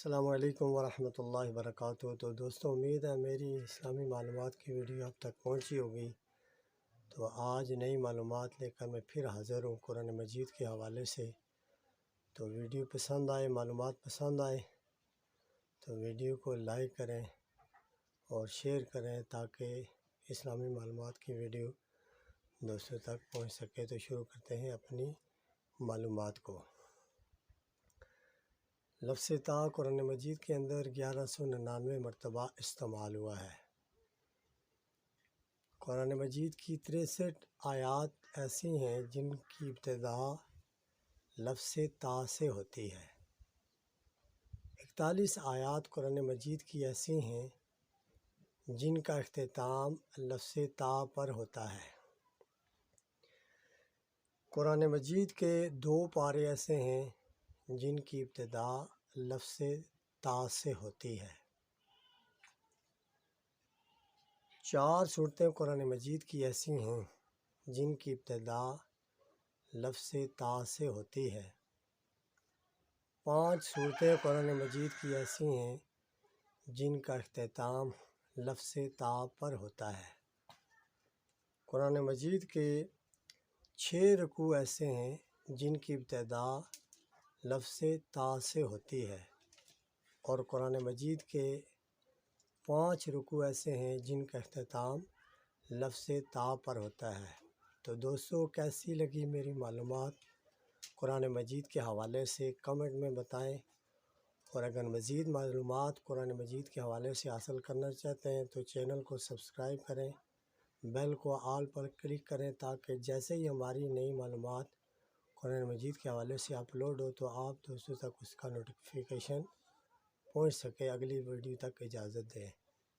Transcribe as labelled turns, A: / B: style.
A: السلام علیکم ورحمۃ اللہ وبرکاتہ۔ تو دوستوں، امید ہے میری اسلامی معلومات کی ویڈیو اب تک پہنچی ہوگی۔ تو آج نئی معلومات لے کر میں پھر حاضر ہوں قرآن مجید کے حوالے سے۔ تو ویڈیو پسند آئے، معلومات پسند آئے تو ویڈیو کو لائک کریں اور شیئر کریں تاکہ اسلامی معلومات کی ویڈیو دوستوں تک پہنچ سکے۔ تو شروع کرتے ہیں اپنی معلومات کو۔ لفظ تا قرآن مجید کے اندر 1199 مرتبہ استعمال ہوا ہے۔ قرآن مجید کی 63 آیات ایسی ہیں جن کی ابتدا لفظ تا سے ہوتی ہے۔ 41 آیات قرآن مجید کی ایسی ہیں جن کا اختتام لفظ تا پر ہوتا ہے۔ قرآن مجید کے 2 پارے ایسے ہیں جن کی ابتدا لفظ تا سے ہوتی ہے۔ 4 صورتیں قرآن مجید کی ایسی ہیں جن کی ابتدا لفظ تا سے ہوتی ہے۔ 5 صورتیں قرآن مجید کی ایسی ہیں جن کا اختتام لفظ تا پر ہوتا ہے۔ قرآن مجید کے 6 رکوع ایسے ہیں جن کی ابتدا لفظ تا سے ہوتی ہے، اور قرآن مجید کے 5 رکوع ایسے ہیں جن کا اختتام لفظ تا پر ہوتا ہے۔ تو دوستو، کیسی لگی میری معلومات قرآن مجید کے حوالے سے کمنٹ میں بتائیں، اور اگر مزید معلومات قرآن مجید کے حوالے سے حاصل کرنا چاہتے ہیں تو چینل کو سبسکرائب کریں، بیل کو آل پر کلک کریں تاکہ جیسے ہی ہماری نئی معلومات قرآن مجید کے حوالے سے اپلوڈ ہو تو آپ دوستوں تک اس کا نوٹیفیکیشن پہنچ سکے۔ اگلی ویڈیو تک اجازت دیں۔